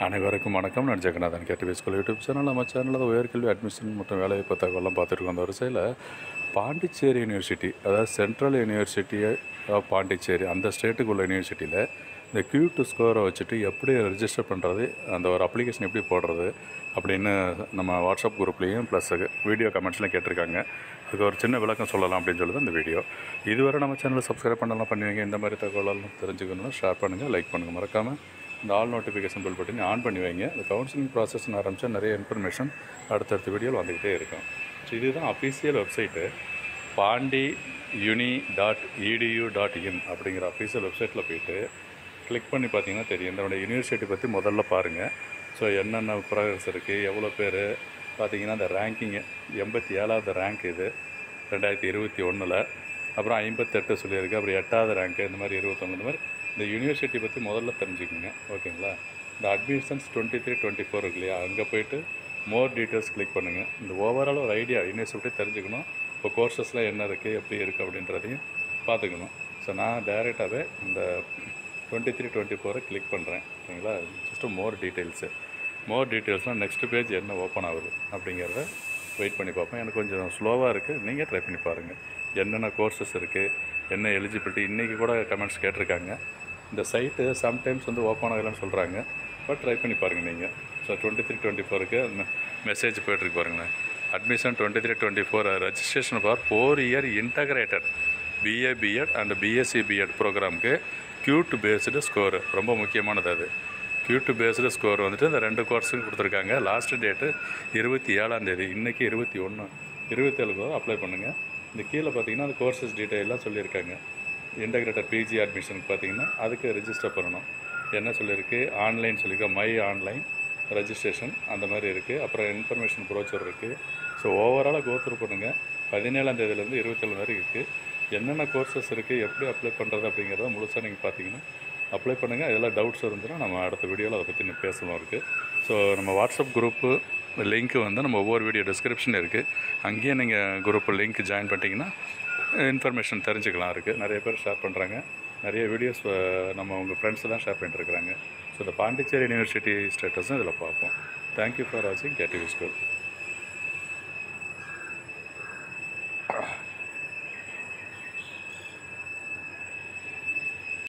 அனைவருக்கும் வணக்கம். நான் Jeganathan KTV school YouTube channel. நம்ம சேனலில் உயர்கல்வி அட்மிஷன் மற்றும் வேலைவாய்ப்பு தகவலாம் பார்த்துருக்கோம். அந்த வரிசையில் பாண்டிச்சேரி யூனிவர்சிட்டி, அதாவது சென்ட்ரல் யூனிவர்சிட்டி ஆஃப் பாண்டிச்சேரி, அந்த ஸ்டேட்டுக்கு உள்ள யூனிவர்சிட்டியில் இந்த Q2 ஸ்கோரை வச்சுட்டு எப்படி ரெஜிஸ்டர் பண்ணுறது, அந்த ஒரு அப்ளிகேஷன் எப்படி போடுறது அப்படின்னு நம்ம வாட்ஸ்அப் குரூப்லேயும் ப்ளஸ் வீடியோ கமெண்ட்ஸ்லாம் கேட்டிருக்காங்க. அதுக்கு ஒரு சின்ன விளக்கம் சொல்லலாம் அப்படின்னு சொல்லி தான் இந்த வீடியோ. இதுவரை நம்ம சேனலை சப்ஸ்கிரைப் பண்ணலாம் பண்ணுவீங்க. இந்த மாதிரி தகவலாம் தெரிஞ்சுக்கணும்னா ஷேர் பண்ணுங்கள், லைக் பண்ணுங்கள். மறக்காமல் இந்த ஆல் நோட்டிஃபிகேஷன் பில் பட்டனை ஆன் பண்ணி வைங்க. இந்த கவுன்சிலிங் ப்ராசஸ்ன்னு ஆரம்பித்தா நிறைய இன்ஃபர்மேஷன் அடுத்தடுத்த வீடியோவில் வந்துக்கிட்டே இருக்கும். ஸோ இதுதான் அஃபீஷியல் வெப்சைட்டு, pandi.uni.edu.in அப்படிங்கிற அஃபீஷியல் வெப்சைட்டில் போய்ட்டு கிளிக் பண்ணி பார்த்தீங்கன்னா தெரியும். இதனுடைய யூனிவர்சிட்டி பற்றி முதல்ல பாருங்கள். ஸோ என்னென்ன ப்ராக்ரஸ் இருக்குது, எவ்வளோ பேர் பார்த்தீங்கன்னா இந்த ரேங்கிங்கு 87வது ரேங்க் இது 2021. அப்புறம் 58 சொல்லியிருக்கு. அப்புறம் 8வது ரேங்க்கு, இந்த மாதிரி 21, இந்த மாதிரி இந்த யூனிவர்சிட்டி பற்றி முதல்ல தெரிஞ்சுக்கோங்க. ஓகேங்களா? இந்த அட்மிஷன்ஸ் 23-24 இருக்கு இல்லையா, அங்கே போய்ட்டு மோர் டீட்டெயில்ஸ் கிளிக் பண்ணுங்கள். இந்த ஓவரால் ஒரு ஐடியா யூனிவர்சிட்டி தெரிஞ்சுக்கணும். இப்போ கோர்சஸ்லாம் என்ன இருக்குது, எப்படி இருக்குது அப்படின்றதையும் பார்த்துக்கணும். ஸோ நான் டைரெக்டாகவே இந்த 23-24 கிளிக் பண்ணுறேன். ஓகேங்களா? ஜஸ்ட்டு மோர் டீட்டெயில்ஸ்னால் நெக்ஸ்ட் பேஜ் என்ன ஓப்பன் ஆகுது அப்படிங்கிறத வெயிட் பண்ணி பார்ப்பேன். எனக்கு கொஞ்சம் ஸ்லோவாக இருக்குது, நீங்கள் ட்ரை பண்ணி பாருங்கள். என்னென்ன கோர்சஸ் இருக்குது, என்ன எலிஜிபிலிட்டி, இன்றைக்கி கூட கமெண்ட்ஸ் கேட்டிருக்காங்க. இந்த சைட்டு சம்டைம்ஸ் ஓப்பன் ஆகலான்னு சொல்கிறாங்க, பட் ட்ரை பண்ணி பாருங்கள் நீங்கள். ஸோ 23-24க்கு மெசேஜ் போய்ட்டுருக்கு பாருங்களேன். Admission 23-24 registration for 4 year integrated BA BEd and BSc BEd ப்ரோக்ராமுக்கு Q2 பேஸ்டு ஸ்கோரு ரொம்ப முக்கியமானது. அது Q2 பேஸ்டு ஸ்கோர் இந்த 2 கோர்ஸுக்கும் கொடுத்துருக்காங்க. லாஸ்ட் டேட்டு 27ஆம் தேதி. இன்றைக்கி 21, 27க்கு அப்ளை பண்ணுங்கள். இந்த கீழே பார்த்தீங்கன்னா அந்த கோர்சஸ் டீட்டெயிலாம் சொல்லியிருக்காங்க. இன்டகிரேட்டட் PG அட்மிஷனுக்கு பார்த்தீங்கன்னா அதுக்கு ரெஜிஸ்டர் பண்ணணும். என்ன சொல்லியிருக்கு, ஆன்லைன் சொல்லியிருக்கா, மை ஆன்லைன் ரெஜிஸ்ட்ரேஷன் அந்த மாதிரி இருக்குது. அப்புறம் இன்ஃபர்மேஷன் ப்ரோச்சர் இருக்குது. ஸோ ஓவராலாக கோத்ரூ பண்ணுங்கள். 17ஆம் தேதியிலேருந்து 27 வரைக்கும் இருக்குது. என்னென்ன கோர்சஸ் இருக்குது, எப்படி அப்ளை பண்ணுறது அப்படிங்கிறத முழுசாக நீங்கள் பார்த்தீங்கன்னா அப்ளை பண்ணுங்கள். இதெல்லாம் டவுட்ஸ் இருந்துன்னா நம்ம அடுத்த வீடியோவில் அதை பற்றி பேசணும் இருக்குது. ஸோ நம்ம வாட்ஸ்அப் குரூப்பு லிங்க்கு நம்ம ஒவ்வொரு வீடியோ டிஸ்கிரிப்ஷன் இருக்குது. அங்கேயே நீங்கள் குரூப்பு லிங்க் ஜாயின் பண்ணிட்டீங்கன்னா இன்ஃபர்மேஷன் தெரிஞ்சுக்கலாம் இருக்குது. நிறைய பேர் ஷேர் பண்ணுறாங்க. நிறைய வீடியோஸ் நம்ம உங்கள் ஃப்ரெண்ட்ஸ் தான் ஷேர் பண்ணிட்டுருக்குறாங்க. ஸோ இந்த பாண்டிச்சேரி யூனிவர்சிட்டி ஸ்டேட்டஸும் இதில் பார்ப்போம். தேங்க்யூ ஃபார் வாட்சிங் கேடிவி ஸ்கூல்.